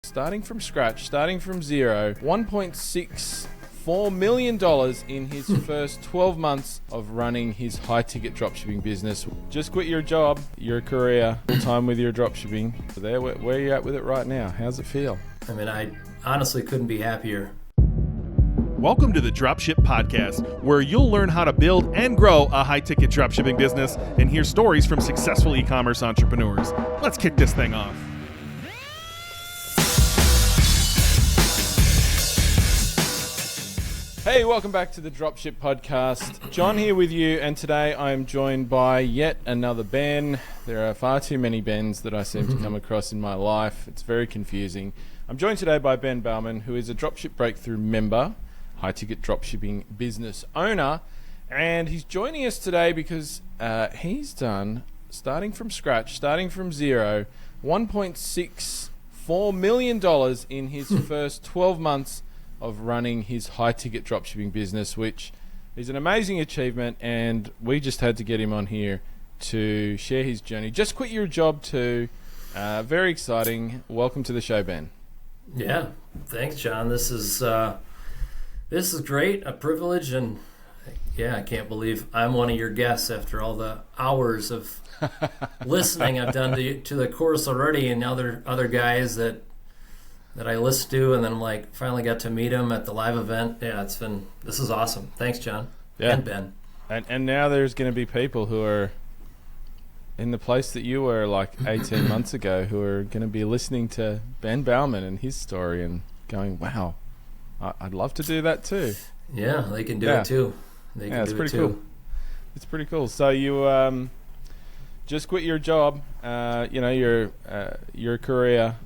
starting from scratch, starting from zero, $1.64 million in his first 12 months of running his high-ticket dropshipping business. Just quit your job, your career, full-time with your dropshipping. So there, where are you at with it right now? How's it feel? I mean, I honestly couldn't be happier. Welcome to the Dropship Podcast, where you'll learn how to build and grow a high-ticket dropshipping business and hear stories from successful e-commerce entrepreneurs. Let's kick this thing off. Hey, welcome back to the Dropship Podcast. John here with you, and today I am joined by yet another Ben. There are far too many Bens that I seem to come across in my life. It's very confusing. I'm joined today by Ben Bauman, who is a Dropship Breakthru member, high-ticket dropshipping business owner, and he's joining us today because he's done, starting from scratch, starting from zero, $1.64 million in his first 12 months of running his high-ticket dropshipping business, which is an amazing achievement, and we just had to get him on here to share his journey. Just quit your job too. Very exciting. Welcome to the show, Ben. Yeah, thanks, John. This is great, a privilege, and yeah, I can't believe I'm one of your guests after all the hours of listening I've done to the course already, and other guys that I listened to, and then I'm like, finally got to meet them at the live event. Yeah, this is awesome. Thanks, John. Yeah. And Ben. And now there's going to be people who are in the place that you were like 18 months ago who are going to be listening to Ben Bauman and his story and going, wow, I'd love to do that too. Yeah, they can do it too. It's pretty cool. It's pretty cool. So you just quit your job, your career,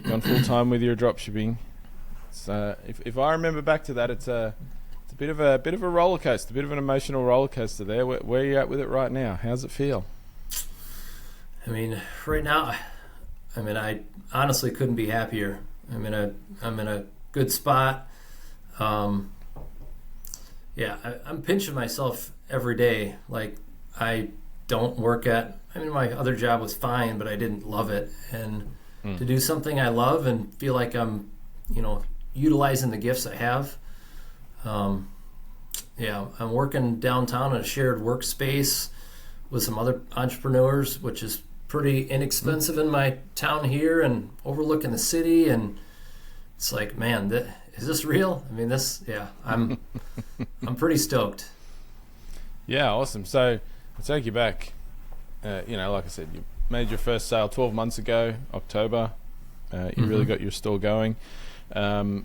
gone full time with your dropshipping. So if I remember back to that, it's a bit of a roller coaster, a bit of an emotional roller coaster there. Where are you at with it right now? How's it feel? I mean, right now, I honestly couldn't be happier. I'm in a good spot. I'm pinching myself every day. Like, I don't work my other job was fine, but I didn't love it. And to do something I love and feel like I'm, utilizing the gifts I have. I'm working downtown in a shared workspace with some other entrepreneurs, which is pretty inexpensive in my town here and overlooking the city. And it's like, man, is this real? I mean, I'm pretty stoked. Yeah, awesome. So I'll take you back. Like I said, you made your first sale 12 months ago, October. You really got your store going. Go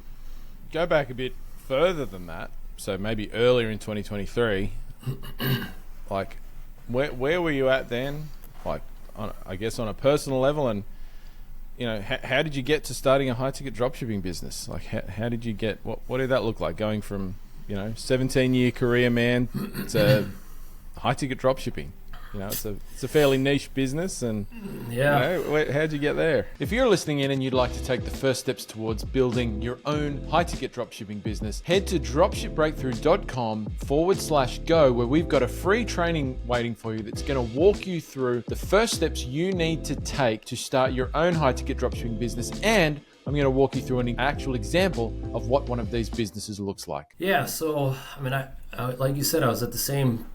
back a bit further than that. So maybe earlier in 2023, like where were you at then? Like, I guess on a personal level, and how did you get to starting a high-ticket dropshipping business? Like, how did you get? What did that look like? Going from 17-year career man to high-ticket dropshipping. It's a fairly niche business, and how'd you get there? If you're listening in and you'd like to take the first steps towards building your own high-ticket dropshipping business, head to dropshipbreakthru.com/go, where we've got a free training waiting for you that's going to walk you through the first steps you need to take to start your own high-ticket dropshipping business, and I'm going to walk you through an actual example of what one of these businesses looks like. Yeah, so I like you said, I was at the same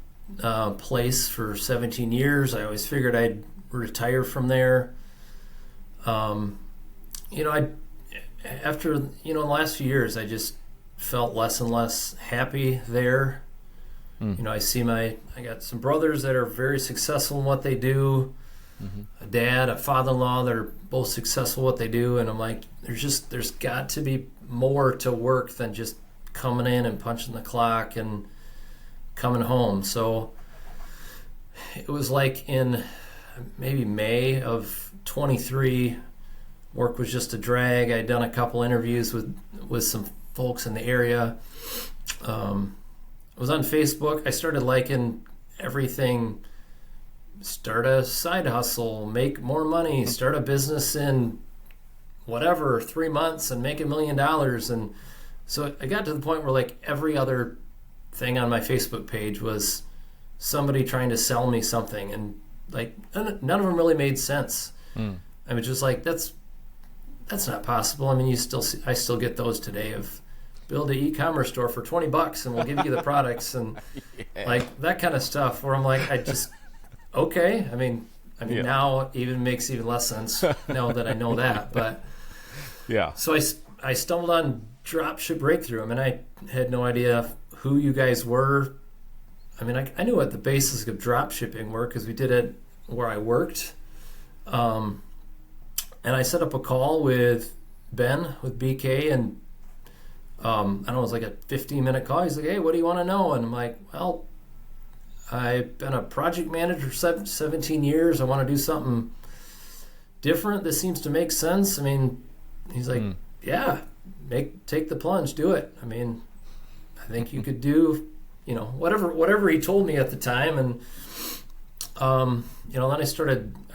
place for 17 years. I always figured I'd retire from there. After the last few years, I just felt less and less happy there. I got some brothers that are very successful in what they do. A dad, a father-in-law that are both successful in what they do, and I'm like, there's got to be more to work than just coming in and punching the clock and coming home. So it was like in maybe May of 23, work was just a drag. I'd done a couple interviews with some folks in the area. I was on Facebook. I started liking everything. Start a side hustle, make more money, start a business in 3 months and make $1 million. And so I got to the point where like every other thing on my Facebook page was somebody trying to sell me something, and like none of them really made sense. I was just like, that's not possible. I mean, I still get those today of build an e-commerce store for $20 and we'll give you the products and like that kind of stuff where I'm like, okay. I mean, now even makes even less sense now that I know that. But yeah. So I stumbled on Dropship Breakthru. I mean, I had no idea who you guys were. I mean, I knew what the basics of drop shipping were because we did it where I worked. And I set up a call with Ben, with BK, and I don't know, it was like a 15-minute call. He's like, hey, what do you want to know? And I'm like, well, I've been a project manager for 17 years. I want to do something different. This seems to make sense. I mean, he's like, yeah, take the plunge, do it. I mean, I think you could do, whatever he told me at the time. And, then I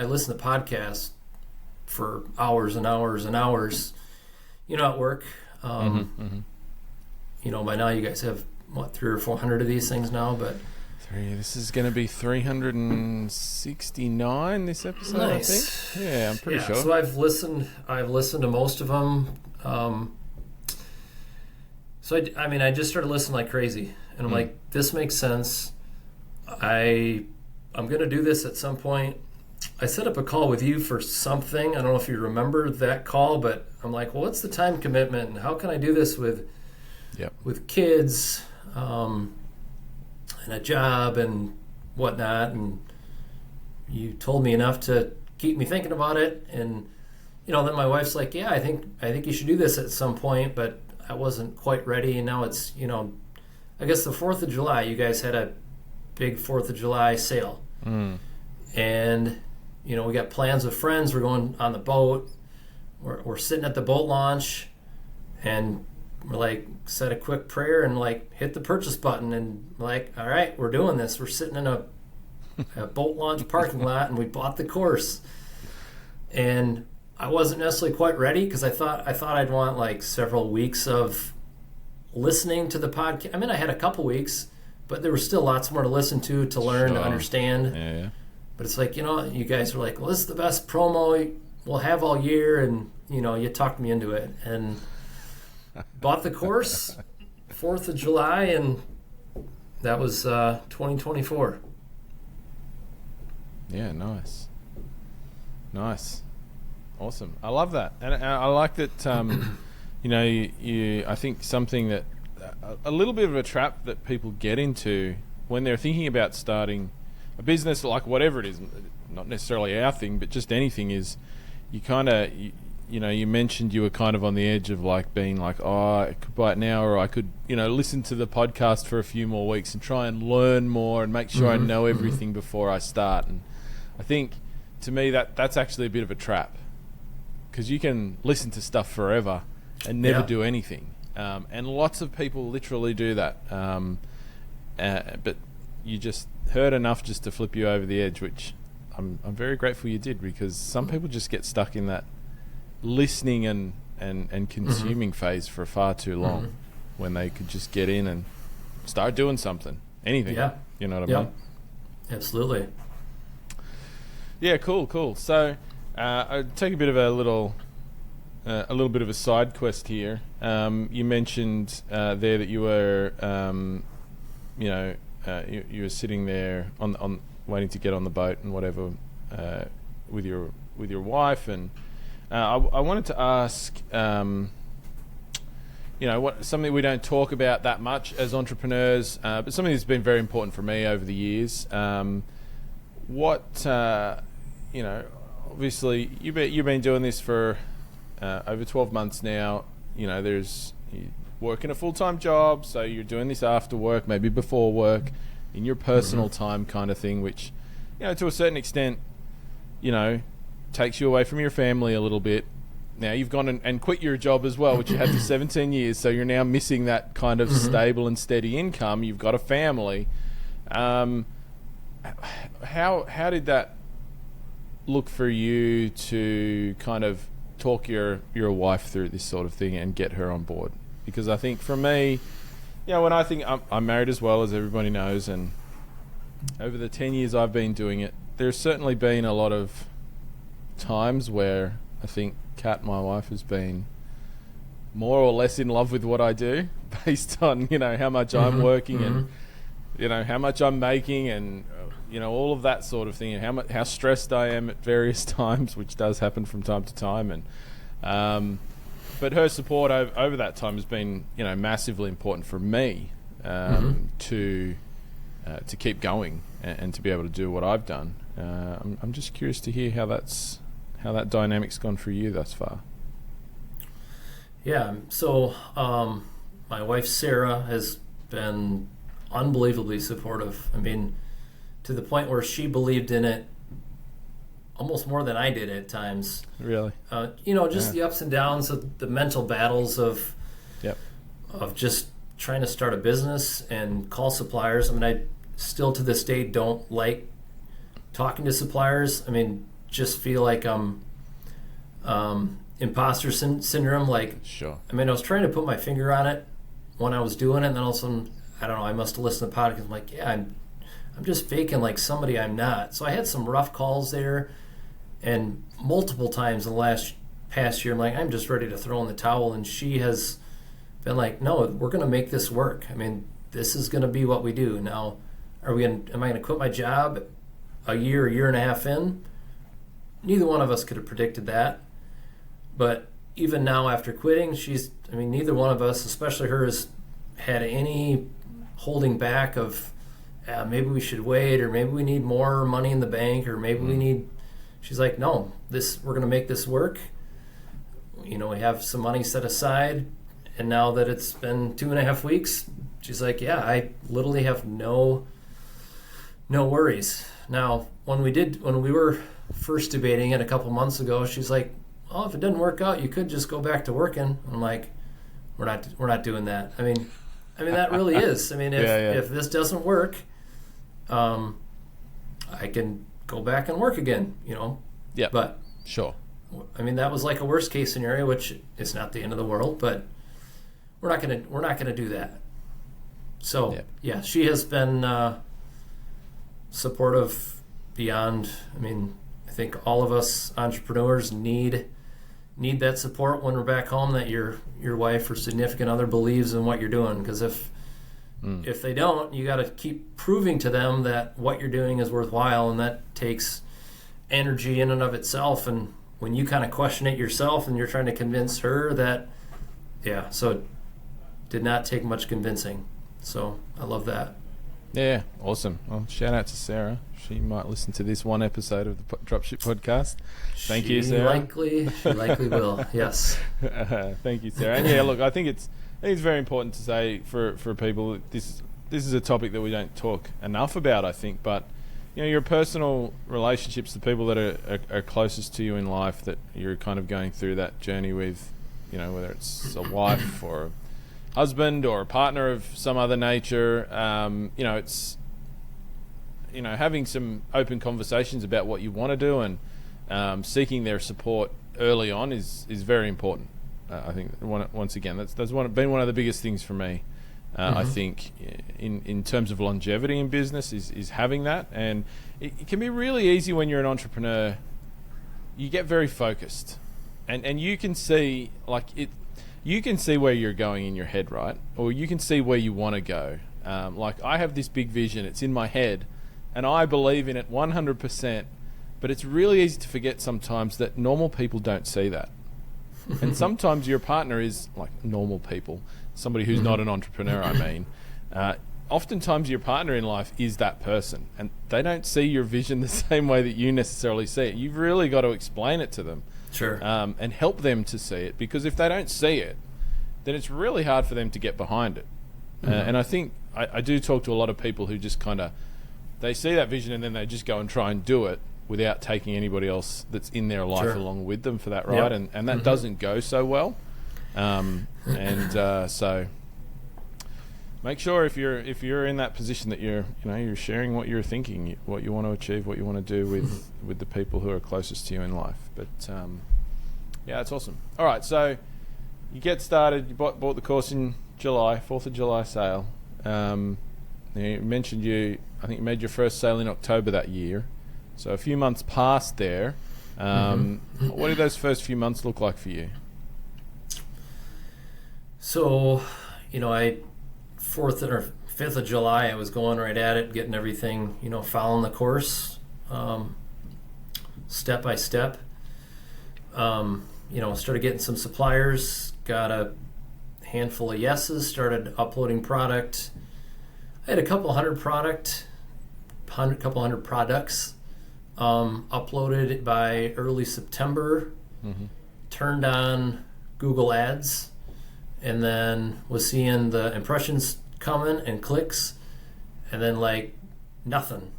listened to podcasts for hours and hours and hours, at work. By now you guys have, 300 or 400 of these things now, but... This is going to be 369 this episode, nice. I think. Yeah, I'm pretty sure. So I've listened to most of them. I just started listening like crazy, and I'm like, this makes sense. I'm going to do this at some point. I set up a call with you for something. I don't know if you remember that call, but I'm like, well, what's the time commitment, and how can I do this with kids, and a job and whatnot? And you told me enough to keep me thinking about it. And then my wife's like, yeah, I think you should do this at some point, but I wasn't quite ready. And now it's, I guess the 4th of July, you guys had a big 4th of July sale. And we got plans with friends. We're going on the boat. We're sitting at the boat launch, and we're like, said a quick prayer and like hit the purchase button, and like, all right, we're doing this. We're sitting in a boat launch parking lot, and we bought the course. And I wasn't necessarily quite ready because I thought I'd want like several weeks of listening to the podcast. I mean, I had a couple weeks, but there was still lots more to listen to learn, to understand. Yeah. But it's like, you guys were like, well, this is the best promo we'll have all year, and you talked me into it, and bought the course 4th of July, and that was 2024. Yeah, nice, awesome. I love that, and I like that. I think something that a little bit of a trap that people get into when they're thinking about starting a business, like whatever it is, not necessarily our thing, but just anything, is you kind of, you mentioned you were kind of on the edge of like being like, oh, I could buy it now, or I could, listen to the podcast for a few more weeks and try and learn more and make sure I know everything before I start. And I think, to me, that's actually a bit of a trap, because you can listen to stuff forever and never do anything. And lots of people literally do that. But you just heard enough just to flip you over the edge, which I'm very grateful you did, because some people just get stuck in that listening and consuming phase for far too long, when they could just get in and start doing something, anything. You know what I mean? Absolutely. Yeah, cool. So I'll take a bit of a little bit of a side quest here. You mentioned there that you were you were sitting there on waiting to get on the boat and whatever, with your wife, and I wanted to ask, something we don't talk about that much as entrepreneurs, but something that's been very important for me over the years. Obviously you've been doing this for over 12 months now. You working a full-time job, so you're doing this after work, maybe before work, in your personal time kind of thing, which, to a certain extent, takes you away from your family a little bit. Now you've gone and quit your job as well, which you had for 17 years, so you're now missing that kind of stable and steady income. You've got a family. How did that look for you to kind of talk your wife through this sort of thing and get her on board? Because I think for me, when I think I'm married as well, as everybody knows, and over the 10 years I've been doing it, there's certainly been a lot of times where I think Kat, my wife, has been more or less in love with what I do based on, how much I'm working and, how much I'm making and, all of that sort of thing, and how stressed I am at various times, which does happen from time to time. And but her support over that time has been, massively important for me to keep going and to be able to do what I've done. I'm just curious to hear how that dynamic's gone for you thus far. Yeah, so my wife Sarah has been unbelievably supportive. I mean, to the point where she believed in it almost more than I did at times. Really? The ups and downs of the mental battles of just trying to start a business and call suppliers. I mean, I still to this day don't like talking to suppliers. I mean, just feel like I'm imposter syndrome. Like, sure. I mean, I was trying to put my finger on it when I was doing it, and then all of a sudden, I don't know, I must have listened to the podcast. I'm like, yeah, I'm just faking like somebody I'm not. So I had some rough calls there, and multiple times in the past year, I'm like, I'm just ready to throw in the towel. And she has been like, no, we're going to make this work. I mean, this is going to be what we do. Now, am I going to quit my job a year and a half in? Neither one of us could have predicted that. But even now after quitting, neither one of us, especially her, has had any holding back of maybe we should wait, or maybe we need more money in the bank, or maybe we need. She's like, no, we're going to make this work. We have some money set aside, and now that it's been 2.5 weeks, she's like, yeah, I literally have no worries. Now, when we were first debating it a couple months ago, she's like, oh, if it doesn't work out, you could just go back to working. And I'm like, we're not doing that. I mean that really is. I mean, if this doesn't work, I can go back and work again, Yeah. But sure. I mean, that was like a worst case scenario, which is not the end of the world, but we're not gonna do that. So yeah, she has been supportive beyond. I mean, I think all of us entrepreneurs need that support when we're back home, that your wife or significant other believes in what you're doing, because if they don't, you got to keep proving to them that what you're doing is worthwhile, and that takes energy in and of itself. And when you kind of question it yourself and you're trying to convince her that, so it did not take much convincing. So I love that. Yeah, awesome. Well, shout out to Sarah. She might listen to this one episode of the Dropship podcast. Thank you, Sarah. She likely will. Yes. Thank you, Sarah. And look, I think it's very important to say for people, this is a topic that we don't talk enough about, I think. But your personal relationships, the people that are closest to you in life, that you're kind of going through that journey with, whether it's a wife or a husband or a partner of some other nature, it's having some open conversations about what you want to do, and seeking their support early on is very important. I think once again that's been one of the biggest things for me. I think in terms of longevity in business is having that, and it can be really easy when you're an entrepreneur. You get very focused, and you can see you can see where you're going in your head, right? Or you can see where you want to go. Like, I have this big vision, it's in my head, and I believe in it 100%, but it's really easy to forget sometimes that normal people don't see that. And sometimes your partner is like normal people, somebody who's not an entrepreneur, I mean. Oftentimes your partner in life is that person, and they don't see your vision the same way that you necessarily see it. You've really got to explain it to them. Sure. And help them to see it, because if they don't see it, then it's really hard for them to get behind it. And I think I do talk to a lot of people who just kind of, they see that vision and then they just go and try and do it without taking anybody else that's in their life along with them for that ride. Yep. And that doesn't go so well. So make sure if you're in that position that you're sharing what you're thinking, what you want to achieve, what you want to do with the people who are closest to you in life. But it's awesome. All right, so you get started. You bought the course in July, 4th of July sale. You mentioned I think you made your first sale in October that year. So a few months past there. What did those first few months look like for you? So, I 4th or 5th of July, I was going right at it, getting everything, following the course, step by step. Started getting some suppliers, got a handful of yeses, started uploading product. I had a couple hundred products uploaded by early September, turned on Google Ads, and then was seeing the impressions coming and clicks, and then nothing.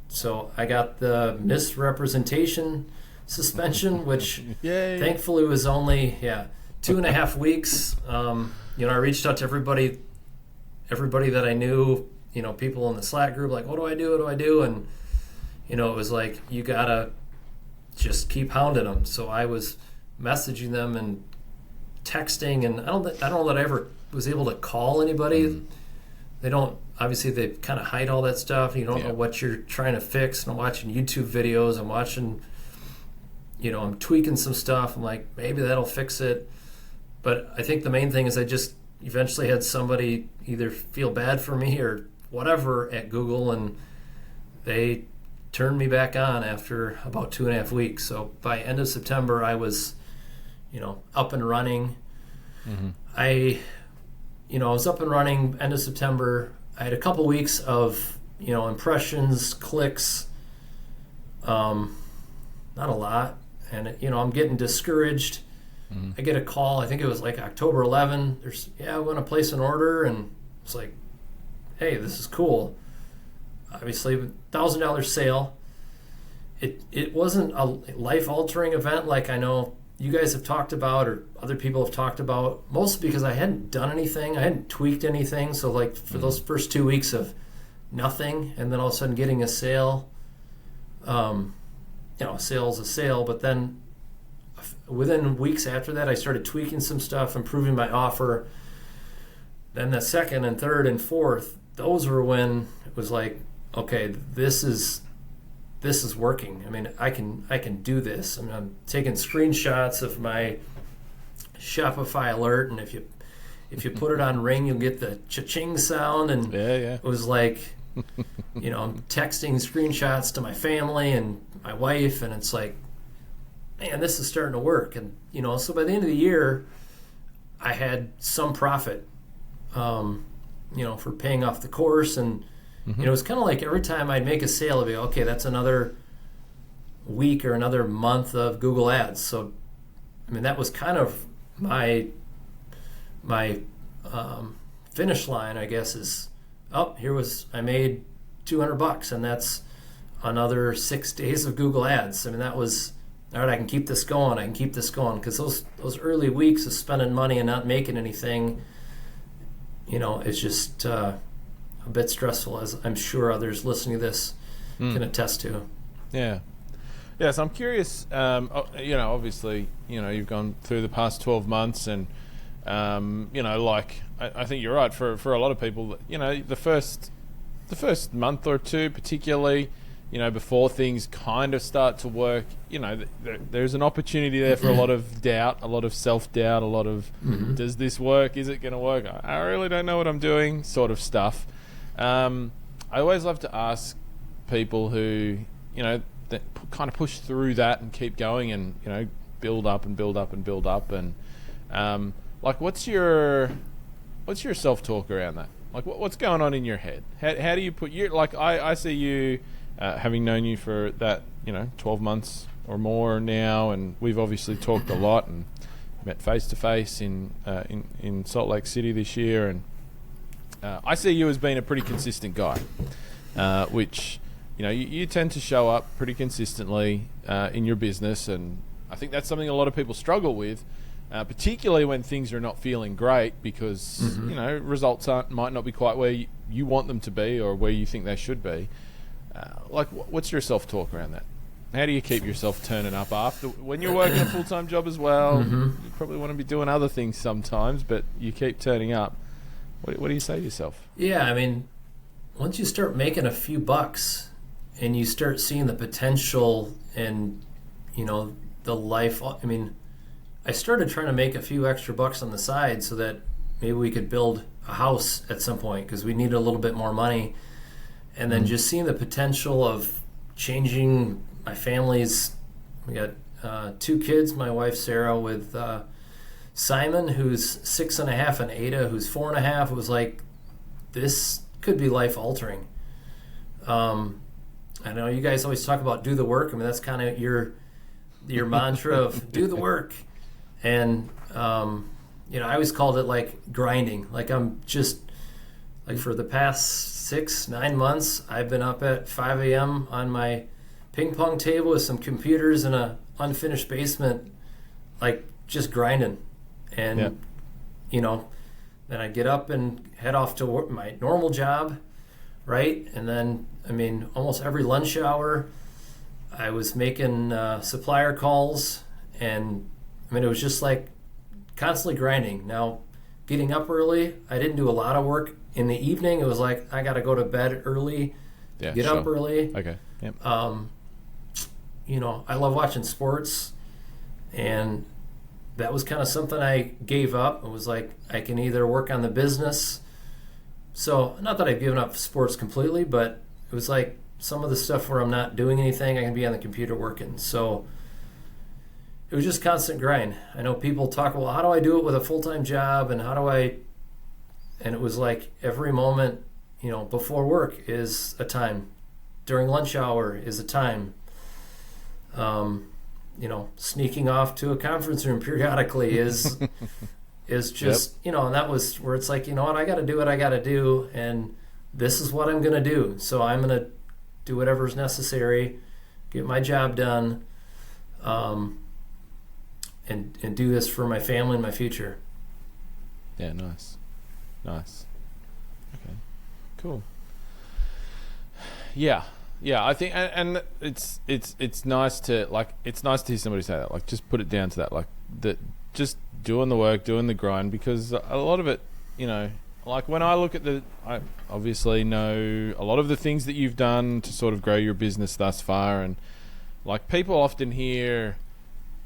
So I got the misrepresentation suspension, which thankfully was only 2.5 weeks. I reached out to everybody that I knew, people in the Slack group, like, what do I do? And it was like, you gotta just keep hounding them. So I was messaging them and texting, and I don't know that I ever was able to call anybody. They don't, obviously they kind of hide all that stuff. You don't know what you're trying to fix. And I'm watching YouTube videos. I'm watching, I'm tweaking some stuff. I'm like, maybe that'll fix it. But I think the main thing is I just eventually had somebody either feel bad for me or whatever at Google, and they turned me back on after about 2.5 weeks. So by end of September, I was, up and running. I was up and running end of September. I had a couple weeks of, impressions, clicks, not a lot. And, I'm getting discouraged. I get a call, I think it was like October 11. I want to place an order. And it's like, hey, this is cool. Obviously, $1,000 sale. It wasn't a life-altering event like I know you guys have talked about or other people have talked about, mostly because I hadn't done anything. I hadn't tweaked anything. So for those first 2 weeks of nothing, and then all of a sudden getting a sale, a sale's a sale. But then within weeks after that, I started tweaking some stuff, improving my offer. Then the second and third and fourth, those were when it was like, okay, this is working. I mean, I can do this. I mean, I'm taking screenshots of my Shopify alert, and if you put it on Ring, you'll get the cha-ching sound. And it was like, I'm texting screenshots to my family and my wife, and it's like, man, this is starting to work. And so by the end of the year, I had some profit, for paying off the course. And it was kind of like every time I'd make a sale, I'd be, okay, that's another week or another month of Google Ads. So, I mean, that was kind of my finish line, I guess, is, I made $200, and that's another 6 days of Google Ads. I mean, that was, all right, I can keep this going, because those early weeks of spending money and not making anything, it's just a bit stressful, as I'm sure others listening to this can attest to. Yeah. So I'm curious, obviously, you've gone through the past 12 months and, I think you're right, for a lot of people, the first month or two particularly, before things kind of start to work, there's an opportunity there for a lot of doubt, a lot of self-doubt, a lot of, does this work? Is it going to work? I really don't know what I'm doing, sort of stuff. I always love to ask people who, that kind of push through that and keep going and, build up and build up and build up. And, what's your self-talk around that? Like, what's going on in your head? How do you put your, I see you, having known you for that, 12 months or more now, and we've obviously talked a lot and met face to face in Salt Lake City this year, and I see you as being a pretty consistent guy, which you tend to show up pretty consistently in your business, and I think that's something a lot of people struggle with, particularly when things are not feeling great, because results might not be quite where you want them to be or where you think they should be. What's your self-talk around that? How do you keep yourself turning up after, when you're working a full-time job as well? You probably want to be doing other things sometimes, but you keep turning up. What do you say to yourself? Yeah, I mean, once you start making a few bucks and you start seeing the potential and the life. I mean, I started trying to make a few extra bucks on the side so that maybe we could build a house at some point because we needed a little bit more money. And then just seeing the potential of changing my family's, we got 2 kids, my wife Sarah with Simon, who's 6.5, and Ada, who's 4.5. It was like, this could be life altering. I know you guys always talk about do the work. I mean, that's kind of your mantra of do the work. And, I always called it like grinding. Like I'm just, like for the past 6-9 months, I've been up at 5 a.m. on my ping pong table with some computers in a unfinished basement, like just grinding. And, then I get up and head off to work, my normal job, right? And then, almost every lunch hour, I was making supplier calls, and it was just like constantly grinding. Now, getting up early, I didn't do a lot of work in the evening. It was like I got to go to bed early, get up early. Okay. Yep. I love watching sports, and that was kind of something I gave up. It was like I can either work on the business. So, not that I've given up sports completely, but it was like some of the stuff where I'm not doing anything, I can be on the computer working. So, it was just constant grind. I know people talk, well, how do I do it with a full-time job, and how do I... And it was like every moment, before work is a time. During lunch hour is a time. Sneaking off to a conference room periodically is just, and that was where it's like, what, I got to do what I got to do, and this is what I'm going to do. So I'm going to do whatever's necessary, get my job done, and do this for my family and my future. Yeah, nice. Okay, cool. Yeah, I think, and it's nice to hear somebody say that. Like, just put it down to that. Like, that, just doing the work, doing the grind, because a lot of it, like when I look at I obviously know a lot of the things that you've done to sort of grow your business thus far, and like people often hear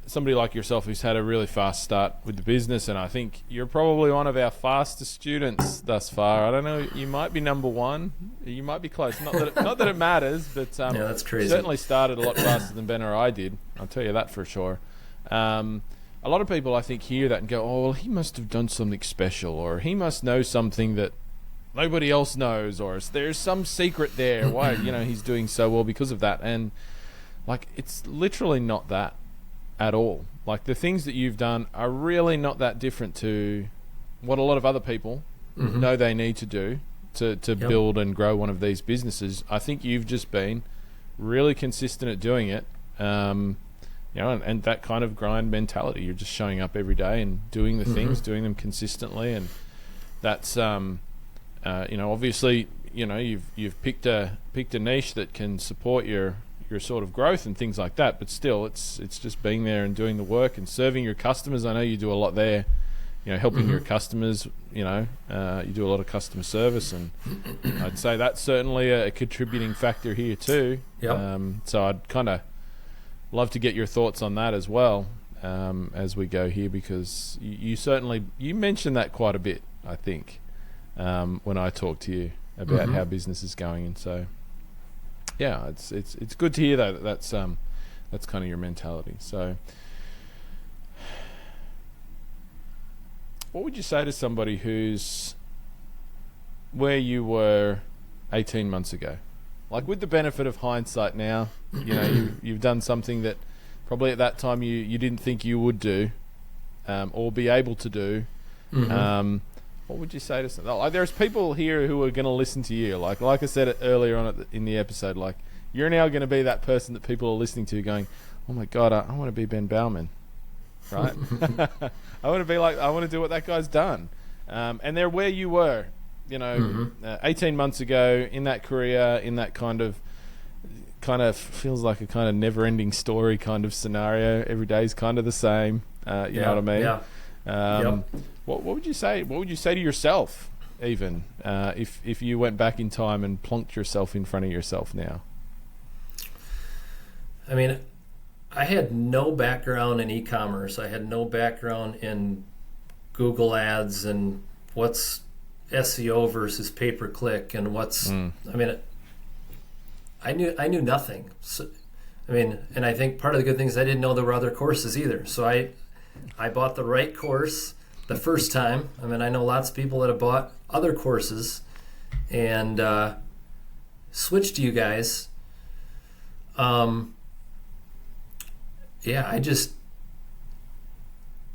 somebody like yourself who's had a really fast start with the business, and I think you're probably one of our fastest students thus far. I don't know, you might be number 1, you might be close. Not that it matters, but yeah, that's crazy. Certainly started a lot faster than Ben or I did. I'll tell you that for sure. A lot of people, I think, hear that and go, oh, well, he must have done something special, or he must know something that nobody else knows, or there's some secret there. Why, he's doing so well because of that. And like, it's literally not that at all. Like, the things that you've done are really not that different to what a lot of other people know they need to do to build and grow one of these businesses. I think you've just been really consistent at doing it. And that kind of grind mentality. You're just showing up every day and doing the things, doing them consistently, and that's obviously you've picked a niche that can support your sort of growth and things like that. But still, it's just being there and doing the work and serving your customers. I know you do a lot there, helping your customers. You do a lot of customer service, and I'd say that's certainly a contributing factor here too. Yep. So I'd kind of love to get your thoughts on that as well, as we go here, because you mentioned that quite a bit, I think, when I talked to you about how business is going. And so yeah, it's good to hear that that's kind of your mentality. So what would you say to somebody who's where you were 18 months ago? Like, with the benefit of hindsight now, you've done something that probably at that time you didn't think you would do, or be able to do. What would you say to some? Like, there's people here who are going to listen to you. Like I said earlier on in the episode, like, you're now going to be that person that people are listening to, going, "Oh my God, I want to be Ben Bauman, right? I want to do what that guy's done." And they're where you were. 18 months ago, in that career, in that kind of feels like a kind of never-ending story kind of scenario. Every day's kind of the same. You know what I mean? Yeah. What would you say? What would you say to yourself, even if you went back in time and plonked yourself in front of yourself now? I mean, I had no background in e-commerce. I had no background in Google Ads and what's SEO versus pay-per-click and what's. I mean, I knew nothing. So, I mean, and I think part of the good thing is I didn't know there were other courses either. So I bought the right course the first time. I mean, I know lots of people that have bought other courses and switched to you guys. Yeah,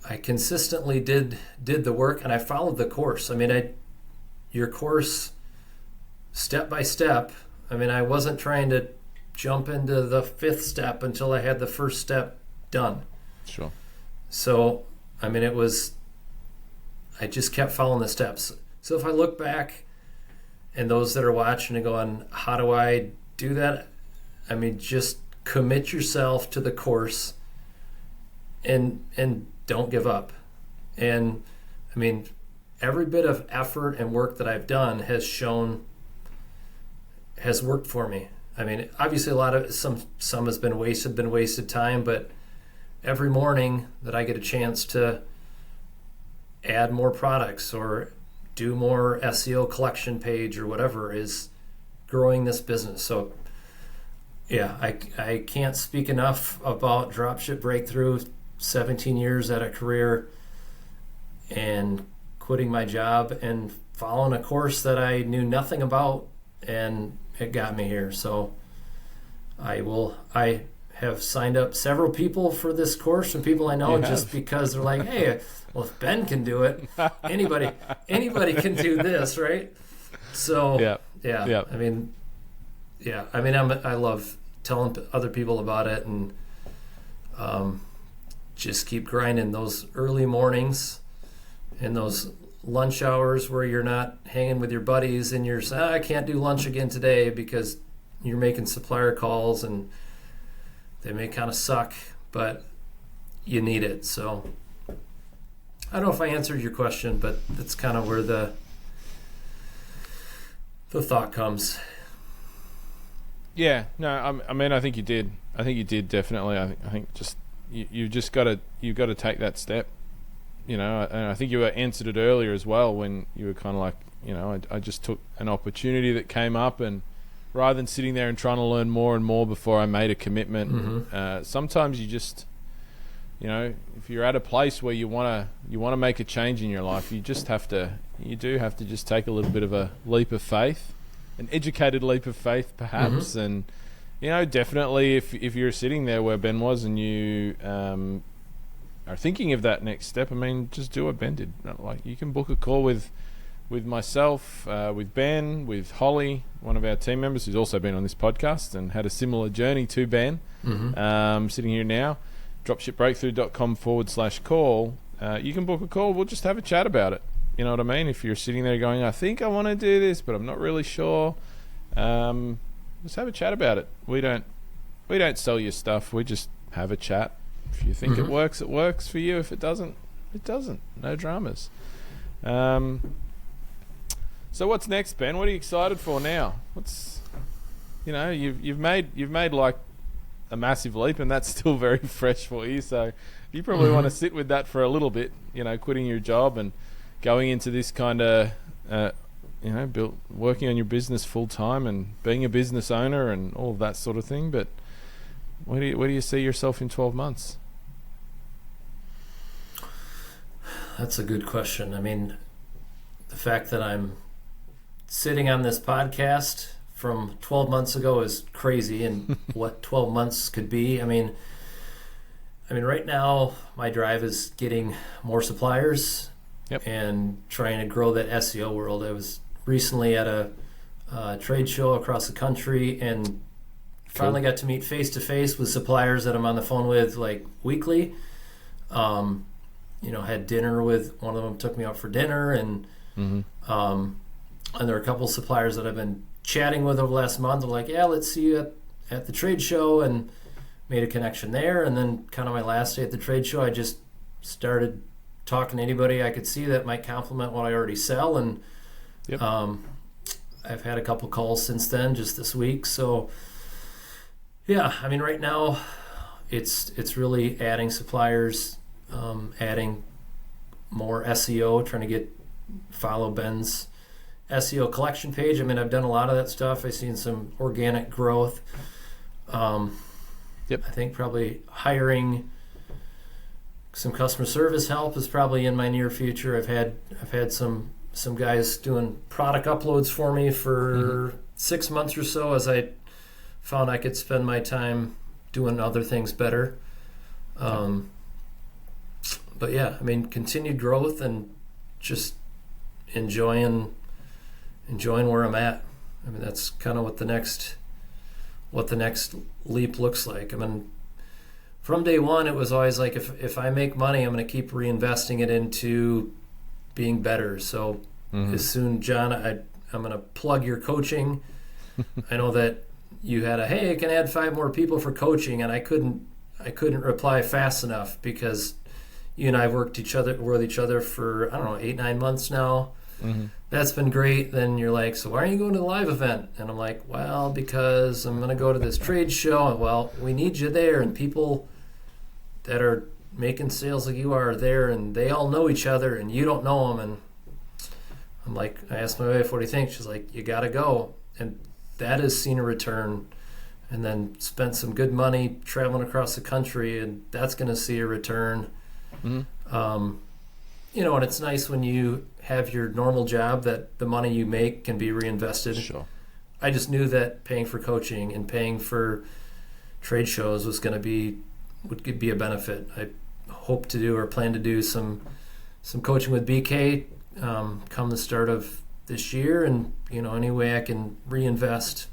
I consistently did the work and I followed the course. I mean, your course step by step. I mean, I wasn't trying to jump into the 5th step until I had the first step done. Sure. So, I mean, I just kept following the steps. So if I look back and those that are watching and going, how do I do that? I mean, just commit yourself to the course and don't give up. And I mean, every bit of effort and work that I've done has worked for me. I mean, obviously a lot of some has been wasted time, but every morning that I get a chance to add more products or do more SEO collection page or whatever is growing this business. So yeah, I can't speak enough about Dropship Breakthru, 17 years at a career and quitting my job and following a course that I knew nothing about, and it got me here. So I have signed up several people for this course from people I know just because they're like, hey, well, if Ben can do it, anybody can do this, right? So yeah. I mean, I love telling other people about it and just keep grinding those early mornings and those lunch hours where you're not hanging with your buddies and you're saying, I can't do lunch again today because you're making supplier calls and they may kind of suck, but you need it. So I don't know if I answered your question, but that's kind of where the thought comes. Yeah, no, I mean, I think you did. I think you did definitely. I think just you've got to take that step, you know. And I think you answered it earlier as well when you were kind of like, you know, I just took an opportunity that came up, and rather than sitting there and trying to learn more and more before I made a commitment, sometimes you just, you know, if you're at a place where you want to make a change in your life, you do have to just take a little bit of a leap of faith. An educated leap of faith, perhaps, and you know, definitely, if you're sitting there where Ben was, and you are thinking of that next step, I mean, just do what Ben did. Like, you can book a call with myself, with Ben, with Holly, one of our team members who's also been on this podcast and had a similar journey to Ben. Sitting here now, dropshipbreakthru.com/call. You can book a call. We'll just have a chat about it. You know what I mean? If you're sitting there going, I think I want to do this, but I'm not really sure, let's have a chat about it. We don't sell you stuff. We just have a chat. If you think it works for you. If it doesn't, it doesn't. No dramas. So what's next, Ben? What are you excited for now? You know, you've made like a massive leap, and that's still very fresh for you. So you probably want to sit with that for a little bit. You know, quitting your job and going into this kind of, you know, working on your business full time and being a business owner and all of that sort of thing. But where do you see yourself in 12 months? That's a good question. I mean, the fact that I'm sitting on this podcast from 12 months ago is crazy, and what 12 months could be. I mean, right now my drive is getting more suppliers. Yep. And trying to grow that SEO world. I was recently at a trade show across the country and finally got to meet face-to-face with suppliers that I'm on the phone with like weekly. You know, had dinner with one of them, took me out for dinner, and there are a couple of suppliers that I've been chatting with over the last month. I'm like, yeah, let's see you at the trade show, and made a connection there. And then kind of my last day at the trade show, I just started talking to anybody I could see that might complement what I already sell, and I've had a couple calls since then, just this week. So yeah, I mean, right now, it's really adding suppliers, adding more SEO, trying to follow Ben's SEO collection page. I mean, I've done a lot of that stuff. I've seen some organic growth. Yep. I think probably hiring some customer service help is probably in my near future. I've had some guys doing product uploads for me for 6 months or so, as I found I could spend my time doing other things better. But yeah, I mean, continued growth and just enjoying where I'm at. I mean, that's kind of what the next leap looks like. I mean, from day one, it was always like, if I make money, I'm going to keep reinvesting it into being better. So as soon, John, I'm going to plug your coaching. I know that you had hey, I can add 5 more people for coaching, and I couldn't reply fast enough because you and I worked with each other for, I don't know, 8-9 months now. That's been great. Then you're like, so why aren't you going to the live event? And I'm like, well, because I'm going to go to this trade show. And, well, we need you there, and people that are making sales like you are there, and they all know each other, and you don't know them. And I'm like, I asked my wife, what do you think? She's like, you got to go. And that has seen a return. And then spent some good money traveling across the country, and that's going to see a return. And it's nice when you have your normal job that the money you make can be reinvested. Sure. I just knew that paying for coaching and paying for trade shows would be a benefit. I hope to do or plan to do some coaching with BK come the start of this year, and any way I can reinvest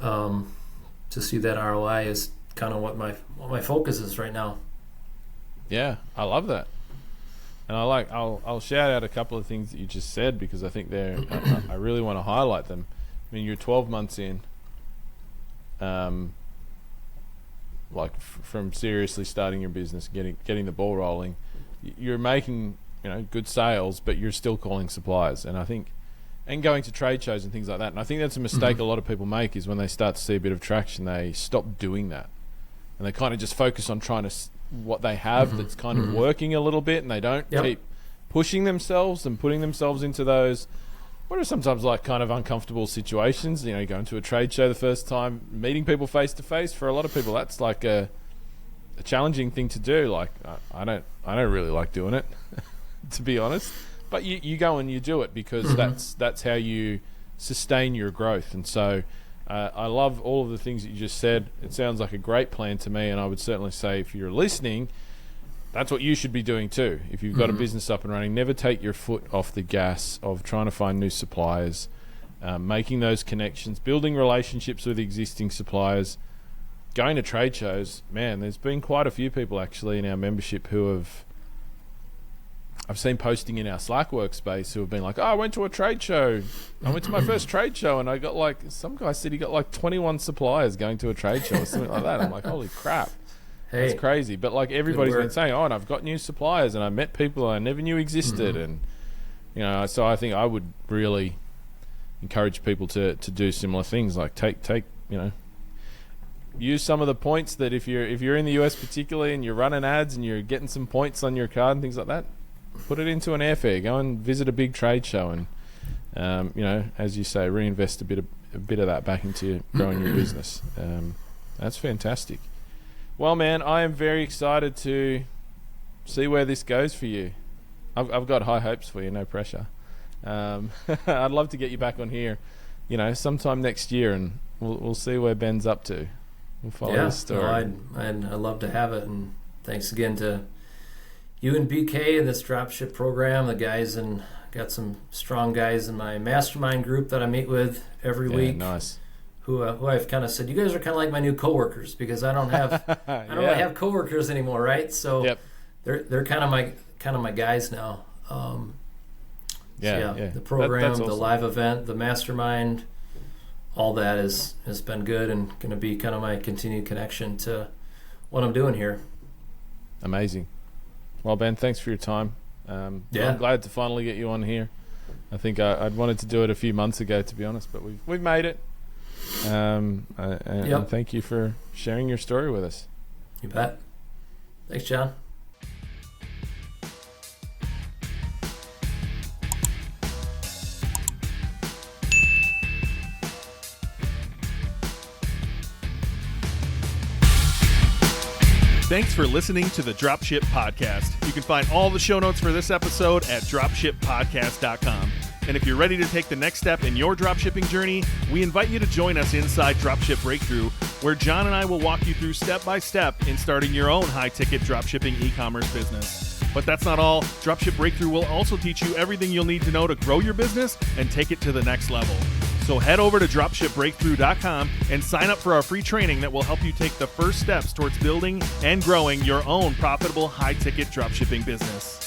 to see that ROI is kind of what my focus is right now. Yeah, I love that. And I'll shout out a couple of things that you just said, because I think I really want to highlight them. I mean, you're 12 months in, from seriously starting your business, getting the ball rolling. You're making good sales, but you're still calling suppliers, and I think, and going to trade shows and things like that. And I think that's a mistake a lot of people make, is when they start to see a bit of traction, they stop doing that, and they kind of just focus on trying to what they have that's kind of working a little bit, and they don't keep pushing themselves and putting themselves into those what are sometimes like kind of uncomfortable situations. Going to a trade show the first time, meeting people face to face. For a lot of people, that's like a challenging thing to do. Like I don't really like doing it, to be honest. But you go and you do it because that's how you sustain your growth. And so I love all of the things that you just said. It sounds like a great plan to me, and I would certainly say, if you're listening, that's what you should be doing too. If you've got a business up and running, never take your foot off the gas of trying to find new suppliers, making those connections, building relationships with existing suppliers, going to trade shows. Man, there's been quite a few people actually in our membership who I've seen posting in our Slack workspace who have been like, I went to a trade show. I went to my first trade show, and I got some guy said he got 21 suppliers going to a trade show or something like that. I'm like, holy crap. Hey, it's crazy. But everybody's been saying, and I've got new suppliers, and I met people I never knew existed. And, so I think I would really encourage people to do similar things. Like take use some of the points that if you're in the US particularly, and you're running ads and you're getting some points on your card and things like that, put it into an airfare. Go and visit a big trade show, and as you say, reinvest a bit of that back into growing your business. That's fantastic. Well, man, I am very excited to see where this goes for you. I've got high hopes for you. No pressure. I'd love to get you back on here, sometime next year, and we'll see where Ben's up to. We'll follow his story. I'd love to have it, and thanks again to you and BK and this dropship program. The guys, and got some strong guys in my mastermind group that I meet with every week. Nice. Who I've kind of said, you guys are kind of like my new coworkers, because I don't really have coworkers anymore, right? So they're kind of my guys now. The program, that's awesome. The live event, the mastermind, all that has been good, and going to be kind of my continued connection to what I'm doing here. Amazing. Well, Ben, thanks for your time. I'm glad to finally get you on here. I think I'd wanted to do it a few months ago, to be honest, but we've made it. And thank you for sharing your story with us. You bet. Thanks, John. Thanks for listening to the Dropship Podcast. You can find all the show notes for this episode at dropshippodcast.com. And if you're ready to take the next step in your dropshipping journey, we invite you to join us inside Dropship Breakthru, where John and I will walk you through step by step in starting your own high-ticket dropshipping e-commerce business. But that's not all. Dropship Breakthru will also teach you everything you'll need to know to grow your business and take it to the next level. So head over to dropshipbreakthru.com and sign up for our free training that will help you take the first steps towards building and growing your own profitable high-ticket dropshipping business.